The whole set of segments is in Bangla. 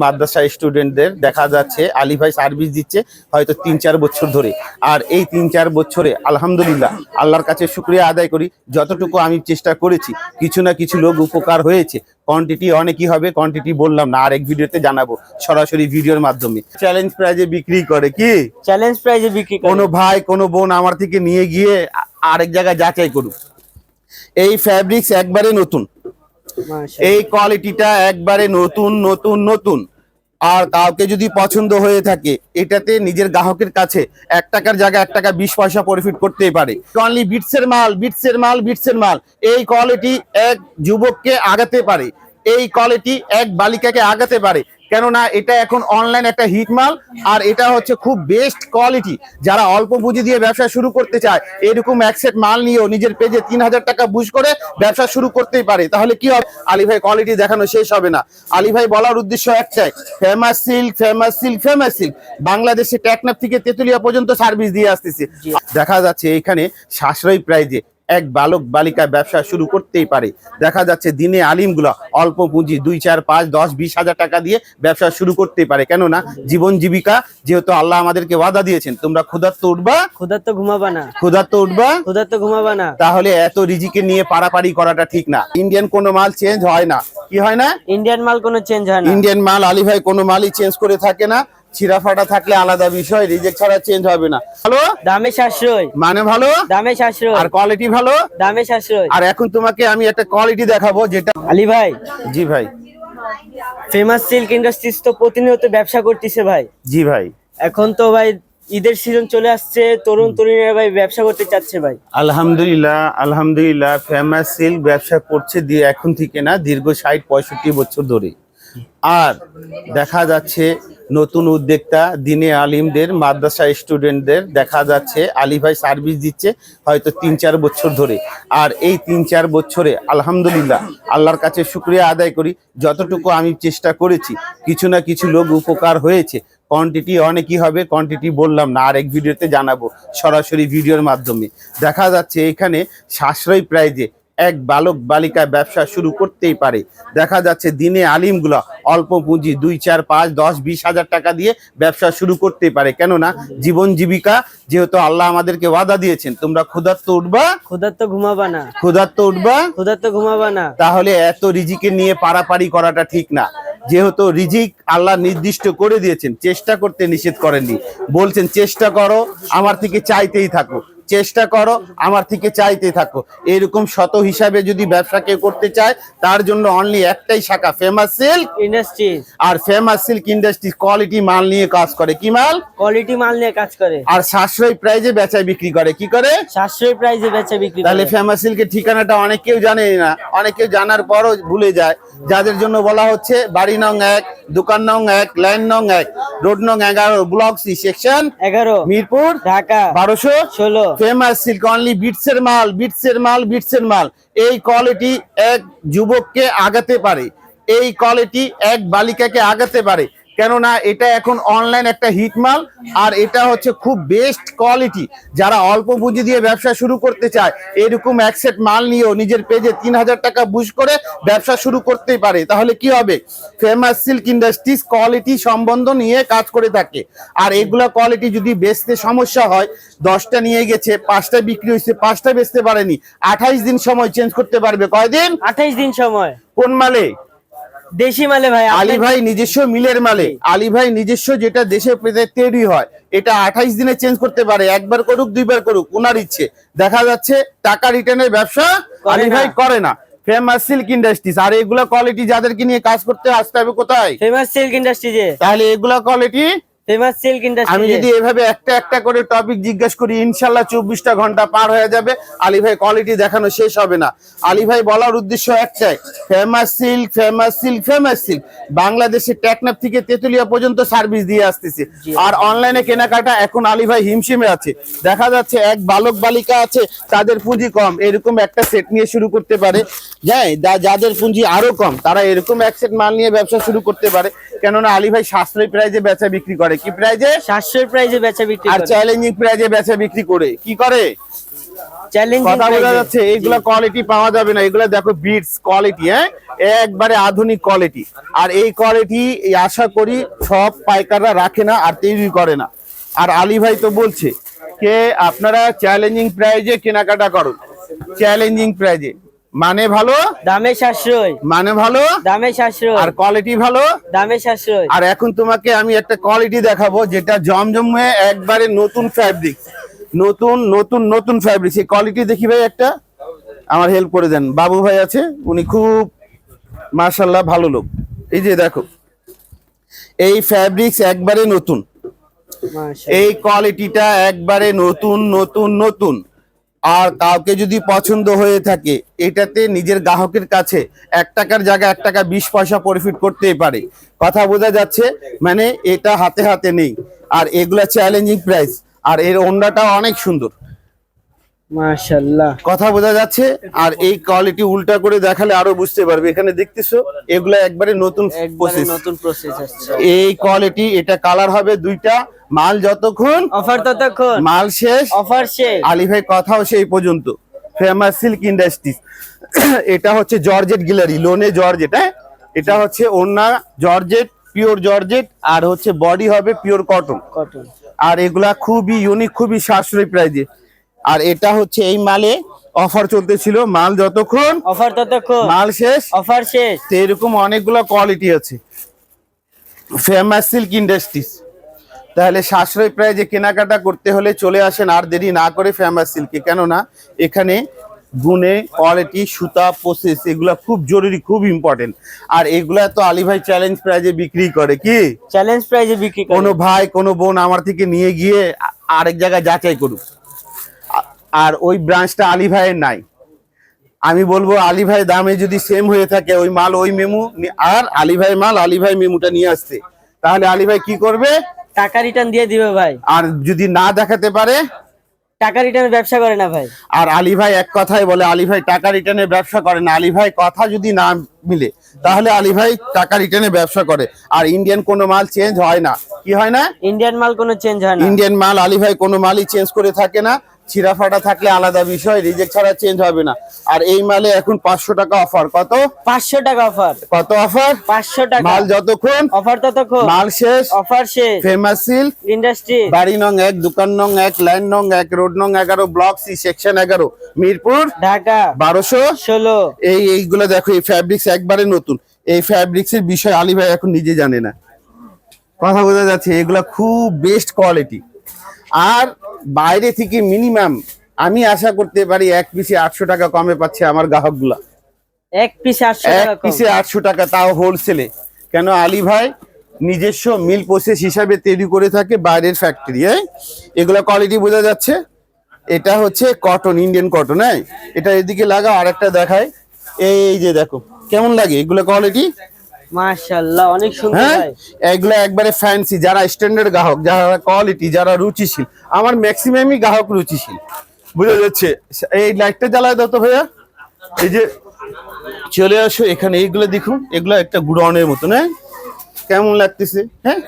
মাদ্রাসা স্টুডেন্টদের দেখা যাচ্ছে আলী ভাই সার্ভিস দিচ্ছে হয়তো ৩-৪ বছর ধরে। আর এই ৩-৪ বছরে আলহামদুলিল্লাহ আল্লাহর কাছে শুকরিয়া আদায় করি, যতটুকু আমি চেষ্টা করেছি কিছু না কিছু লোক উপকার হয়েছে। কোয়ান্টিটি অনেকই হবে, কোয়ান্টিটি বললাম না, আরেক ভিডিওতে জানাবো সরাসরি ভিডিওর মাধ্যমে। চ্যালেঞ্জ প্রাইজে বিক্রি করে, কি চ্যালেঞ্জ প্রাইজে বিক্রি করে কোনো ভাই কোনো বোন আমার থেকে নিয়ে গিয়ে আরেক জায়গায় যাচাই করুক। এই ফ্যাব্রিক্স একবারে নতুন, এই কোয়ালিটিটা একবারে নতুন নতুন নতুন। আর কাউকে যদি পছন্দ হয়ে থাকে এটাতে নিজের গ্রাহকের কাছে ১ টাকার জায়গায় ১ টাকা ২০ পয়সা প্রফিট করতেই পারে। অনলি বিটসের মাল, বিটসের মাল, বিটসের মাল। এই কোয়ালিটি এক যুবককে আগাতে পারে, এই কোয়ালিটি এক বালিকাকে আগাতে পারে, কেননা এটা এখন অনলাইন একটা হিট মাল। আর এটা হচ্ছে খুব বেস্ট কোয়ালিটি। যারা অল্প পুঁজি দিয়ে ব্যবসা শুরু করতে চায় এরকম এক সেট মাল নিয়েও নিজের পেজে ৩০০০ টাকা বুস্ট করে ব্যবসা শুরু করতেই পারে। তাহলে কি হবে, আলী ভাই কোয়ালিটি দেখানো শেষ হবে না। আলী ভাই বলার উদ্দেশ্য একটাই, famous silk, famous silk, famous silk. বাংলাদেশে টেকনাফ থেকে তেতুলিয়া পর্যন্ত সার্ভিস দিয়ে আসতেছে। দেখা যাচ্ছে এখানে সাশ্রয়ী প্রাইজে এক বালক বালিকা ব্যবসা শুরু করতেই পারে। দেখা যাচ্ছে দিনে আলিমগুলো অল্প পুঁজি ২, ৪, ৫, ১০, ২০ হাজার টাকা দিয়ে ব্যবসা শুরু করতেই পারে। কেননা জীবন জীবিকা যেহেতু আল্লাহ আমাদেরকে ওয়াদা দিয়েছেন, তোমরা ক্ষুধার্ত উঠবা, ক্ষুধার্ত ঘুমাবা না, ক্ষুধার্ত উঠবা, ক্ষুধার্ত ঘুমাবা না। তাহলে এত রিজিকে নিয়ে পারাপারি করাটা ঠিক না। ইন্ডিয়ান কোনো মাল চেঞ্জ হয় না, কি হয় না, ইন্ডিয়ান মাল কোনো চেঞ্জ হয় না। ইন্ডিয়ান মাল আলী ভাই কোনো মালই চেঞ্জ করে থাকে না। ছিঁড়া ফাটা থাকলে আলাদা বিষয়, রিজেক্ট ছাড়া চেঞ্জ হবে না। ভালো দামে সাশ্রয়, মানে ভালো দামে সাশ্রয়, আর কোয়ালিটি ভালো, দামে সাশ্রয়। আর এখন তোমাকে আমি একটা কোয়ালিটি দেখাবো যেটা। আলী ভাই, জি ভাই, ফেমাস সিল্ক ইন্ডাস্ট্রিজ তো প্রতিনিয়ত ব্যবসা করতেছে ভাই। জি ভাই, এখন তো ভাই ঈদের সিজন চলে আসছে, তরুণ তরুণীরা ভাই ব্যবসা করতে চাচ্ছে ভাই। আলহামদুলিল্লাহ আলহামদুলিল্লাহ ফেমাস সিল্ক ব্যবসা করছে দিয়ে এখন থেকে না, দীর্ঘ ৬০-৬৫ বছর ধরে। আর দেখা যাচ্ছে নতুন উদ্যোক্তা দিনে আলিমদের, মাদ্রাসা স্টুডেন্টদের দেখা যাচ্ছে আলী ভাই সার্ভিস দিচ্ছে হয়তো ৩-৪ বছর ধরে। আর এই ৩-৪ বছরে আলহামদুলিল্লাহ আল্লাহর কাছে শুকরিয়া আদায় করি, যতটুকু আমি চেষ্টা করেছি কিছু না কিছু লোক উপকার হয়েছে। কোয়ান্টিটি অনেকই হবে, কোয়ান্টিটি বললাম না, আরেক ভিডিওতে জানাবো সরাসরি ভিডিওর মাধ্যমে। দেখা যাচ্ছে এখানে সাশ্রয়ী প্রাইজে এক বালক বালিকা ব্যবসা শুরু করতেই পারে। দেখা যাচ্ছে দিনে আলিমগুলো অল্প পুঁজি ২, ৪, ৫, ১০, ২০ হাজার টাকা দিয়ে ব্যবসা শুরু করতেই পারে। কেননা জীবন জীবিকা যেহেতু আল্লাহ আমাদেরকে ওয়াদা দিয়েছেন, তোমরা ক্ষুধার্ত উঠবা, ক্ষুধার্ত ঘুমাবা না, ক্ষুধার্ত উঠবা, ক্ষুধার্ত ঘুমাবা না। তাহলে এত রিজিকে নিয়ে পারাপারি করাটা ঠিক না। যেহেতু রিজিক আল্লাহ নির্দিষ্ট করে দিয়েছেন, চেষ্টা করতে নিষেধ করেননি, বলছেন চেষ্টা করো আমার থেকে চাইতেই থাকো, চেষ্টা করো আমার থেকে চাইতে থাকো। এরকম শত হিসাবে যদি ব্যবসা কেউ করতে চায় তার জন্য অনলি একটাই শাখা, ফেমাস সিল্ক ইন্ডাস্ট্রিজ। আর ফেমাস সিল্ক ইন্ডাস্ট্রিজ কোয়ালিটি মাল নিয়ে কাজ করে। কি মাল? কোয়ালিটি মাল নিয়ে কাজ করে। আর সাশ্রয়ী প্রাইজে বেচা বিক্রি করে। কি করে? সাশ্রয়ী প্রাইজে বেচা বিক্রি করে। তাহলে ফেমাস সিল্কের ঠিকানাটা অনেক কেউ জানে না, অনেকেও জানার পরও ভুলে যায়। যাদের জন্য বলা হচ্ছে বাড়ি নং ১, দোকান নং ১, লাইন নং ১, রোড নং ১১, block C, section ১১, Mirpur, Dhaka ১২১৬। Famous Silk only বিটসের মাল, বিটসের মাল, বিটসের মাল। এই কোয়ালিটি এক যুবককে আগাতে পারে, এই কোয়ালিটি এক বালিকাকে আগাতে পারে, কেননা এটা এখন অনলাইন একটা হিট মাল। আর এটা হচ্ছে খুব বেস্ট কোয়ালিটি। যারা অল্প পুঁজি দিয়ে ব্যবসা শুরু করতে চায় এরকম এক সেট মাল নিয়েও নিজের পেজে ৩০০০ টাকা বুস্ট করে ব্যবসা শুরু করতেই পারে। তাহলে কি হবে, ফেমাস সিল্ক ইন্ডাস্ট্রিজ কোয়ালিটি সম্বন্ধ নিয়ে কাজ করে থাকে। আর এগুলা কোয়ালিটি যদি বেচতে সমস্যা হয়, ১০টা নিয়ে গেছে, ৫টা বিক্রি হয়েছে, ৫টা বেচতে পারেনি, ২৮ দিন সময় চেঞ্জ করতে পারবে। কয়দিন? ২৮ দিন সময়। কোন মালে? দেশি মালে ভাই, আলী ভাই নিজস্ব মিলের মালে। আলী ভাই নিজস্ব যেটা দেশে তৈরি হয় এটা ২৮ দিনে চেঞ্জ করতে পারে, একবার করুক, দুইবার করুক, ওনার ইচ্ছে। দেখা যাচ্ছে টাকা রিটার্নের ব্যবসা আলী ভাই করে না। Famous silk industries. আর এগুলা কোয়ালিটি যাদেরকে নিয়ে কাজ করতে আসতে হবে কোথায়? ফেমাস সিল্ক ইন্ডাস্ট্রিজে। তাহলে এগুলা কোয়ালিটি ফেমাস সিল্ক ইন্ডাস্ট্রি। আমি যদি এভাবে একটা একটা করে টপিক জিজ্ঞেস করি ইনশাআল্লাহ ২৪টা ঘন্টা পার হয়ে যাবে, আলী ভাই কোয়ালিটি দেখানো শেষ হবে না। আলী ভাই বলার উদ্দেশ্য একটাই, famous silk, famous silk, famous silk. বাংলাদেশে টেকনাফ থেকে তেতুলিয়া পর্যন্ত সার্ভিস দিয়ে আসতেছে। আর অনলাইনে কেনাকাটা এখন আলী ভাই হিমশিমে আছে। দেখা যাচ্ছে এক বালক বালিকা আছে, তাদের পুঁজি কম, এরকম একটা সেট নিয়ে শুরু করতে পারে। যাদের পুঁজি আরো কম তারা এরকম এক সেট মাল নিয়ে ব্যবসা শুরু করতে পারে। কেননা আলী ভাই সাশ্রয়ী প্রাইজে বেচা বিক্রি করে। কি প্রাইজে? সাশ্রয় প্রাইজে বেচা বিক্রি আর করে। চ্যালেঞ্জিং প্রাইজে বেচা বিক্রি করে। কি করে? চ্যালেঞ্জিং কথা বোঝা প্রাইজে। যাচ্ছে? এইগুলা কোয়ালিটি পাওয়া যাবে না। এগুলা দেখো বিটস কোয়ালিটি, হ্যাঁ, একবারে আধুনিক কোয়ালিটি। আর এই কোয়ালিটি আশা করি সব পাইকাররা রাখে না আর তৈরি করে না। আর আলী ভাই তো বলছে কে আপনারা চ্যালেঞ্জিং প্রাইজে কেনাকাটা করুন। চ্যালেঞ্জিং প্রাইজে মানে ভালো, দামে সাশ্রয়, মানে ভালো, দামে সাশ্রয়, আর কোয়ালিটি ভালো। দামে সাশ্রয়। আর এখন তোমাকে আমি একটা কোয়ালিটি দেখাবো যেটা জমজমে একবারে নতুন ফ্যাব্রিক, নতুন নতুন নতুন ফ্যাব্রিক। এই কোয়ালিটি দেখি ভাই, একটা আমার হেল্প করে দেন। বাবু ভাই আছে, উনি খুব মাশাআল্লাহ ভালো লোক। এই যে দেখো, এই ফ্যাব্রিক্স একবারে নতুন, মাশাআল্লাহ। এই কোয়ালিটিটা একবারে নতুন নতুন নতুন। আর কাউকে যদি পছন্দ হয়ে থাকে, এটাতে নিজের গ্রাহকের কাছে 1 টাকার জায়গায় 1 টাকা 20 পয়সা প্রফিট করতেই পারে। কথা বোঝা যাচ্ছে? মানে এটা হাতে হাতে নেই। আর এগুলা চ্যালেঞ্জিং প্রাইস। আর এর ওন্নাটা অনেক সুন্দর। মাশাআল্লাহ। কথা বোঝা যাচ্ছে? আর এই কোয়ালিটি উল্টা করে দেখালে আরো বুঝতে পারবে। এখানে দেখতেছো এগুলা একবারে নতুন একবারে প্রসেস। নতুন প্রসেস আসছে। এই কোয়ালিটি, এটা কালার হবে 2টা। মাল যতক্ষণ, অফার ততক্ষণ, মাল শেষ, অফার শেষ। আলী ভাই কথাও সেই পর্যন্ত। Famous silk industries. এটা হচ্ছে জর্জেট গ্যালারি, লোনে জর্জেট, হ্যাঁ। এটা হচ্ছে ওন্না জর্জেট, পিওর জর্জেট, আর হচ্ছে বডি হবে পিওর কটন। কটন। আর এগুলা খুবই ইউনিক, খুবই সাশ্রয়ী প্রাইজে। আর এটা হচ্ছে এই মালে অফার চলতেছিল, মাল যতক্ষণ, অফার ততক্ষণ, মাল শেষ। অফার শেষ। তো এরকম অনেকগুলো কোয়ালিটি আছে ফেমাস সিল্ক ইন্ডাস্ট্রিজ। তাহলে সাশ্রয়ী প্রাইজে কেনাকাটা করতে হলে চলে আসেন, আর দেরি না করে ফেমাস সিল্কে। কেননা এখানে গুণে, কোয়ালিটি, সুতা, প্রসেস এগুলা খুব জরুরি, খুব ইম্পর্টেন্ট। আর এগুলা তো আলী ভাই চ্যালেঞ্জ প্রাইজে বিক্রি করে। কি চ্যালেঞ্জ প্রাইজে বিক্রি করে। কোনো ভাই কোনো বোন আমার থেকে নিয়ে গিয়ে আরেক জায়গায় যাচাই করুক। আর ওই ব্রাঞ্চটা আলী ভাইয়ের নাই। আমি বলবো আলী ভাই দামে যদি সেম হয়ে থাকে, ওই মাল ওই মেমু আর আলী ভাই মাল আলী ভাই মেমুটা নিয়ে আসতে, তাহলে আলী ভাই কি করবে? টাকা রিটার্ন দিয়ে দিবে ভাই। আর যদি না দেখাতে পারে, টাকা রিটার্নের ব্যবসা করে না ভাই। আর আলী ভাই এক কথাই বলে, আলী ভাই টাকা রিটার্নের ব্যবসা করে না। আলী ভাই কথা যদি না মিলে, তাহলে আলী ভাই টাকা রিটার্নের ব্যবসা করে। আর ইন্ডিয়ান কোনো মাল চেঞ্জ হয় না। কি হয় না? ইন্ডিয়ান মাল কোনো চেঞ্জ হয় না। ইন্ডিয়ান মাল আলী ভাই কোনো মালই চেঞ্জ করে থাকে না। ছিঁড়া ফাটা থাকলে আলাদা বিষয়, রিজেক্ট ছাড়া চেঞ্জ হবে না। আর এই মালে এখন 500 টাকা অফার। কত? 500 টাকা অফার। কত অফার? 500 টাকা। মাল যতক্ষণ, অফার ততক্ষণ, মাল শেষ। অফার শেষ। ফেমাস সিল্ক ইন্ডাস্ট্রি, বাড়ি নং 1, দোকান নং 1, লাইন নং 1, রোড নং 11, block C, section 11, Mirpur, Dhaka 1216। 16। এইগুলো দেখো, এই ফ্যাব্রিক্স একবারে নতুন। এই ফ্যাব্রিক্স এর বিষয় আলী ভাই এখন নিজে জানে না। কথা বোঝা যাচ্ছে? এগুলা খুব বেস্ট কোয়ালিটি। আর বাইরে থেকে মিনিমাম আমি আশা করতে পারি 1 পিসে 800 টাকা কমে পাচ্ছে আমার গ্রাহকগুলা। এক পিসে 800 এক টাকা কম। পিসে 800 টাকা, তাও হোলসেলে। কেন? আলী ভাই নিজস্ব মিল প্রসেস হিসাবে তৈরি করে থাকে, বাইরের ফ্যাক্টরি। এগুলা কোয়ালিটি বোঝা যাচ্ছে। এটা হচ্ছে কটন, ইন্ডিয়ান কটন। হ্যাঁ, এটা এদিকে লাগাও, আরেকটা দেখায়। এই যে দেখো কেমন লাগে এগুলো কোয়ালিটি। মাশাআল্লাহ, অনেক সুন্দর হ্যাঁ, ভাই। এগুলো একবারে ফ্যান্সি। যারা স্ট্যান্ডার্ড গ্রাহক, যারা কোয়ালিটি, যারা রুচিশীল, আমার ম্যাক্সিমামই গ্রাহক রুচিশীল। বুঝা যাচ্ছে? এই লাইটটা জ্বালায় দাও তো ভাইয়া। এই যে চলে আসো এখানে, এইগুলো দেখুন, এগুলো একটা গুড়নের মতন। হ্যাঁ, কেমন লাগতেছে? হ্যাঁ,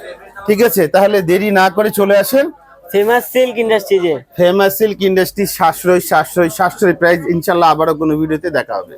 ঠিক আছে, তাহলে দেরি না করে চলে আসেন ফেমাস সিল্ক ইন্ডাস্ট্রিজে। Famous Silk Industry. সাশ্রয় সাশ্রয় সাশ্রয় প্রাইস। ইনশাল্লাহ আবারও কোনো ভিডিওতে দেখা হবে।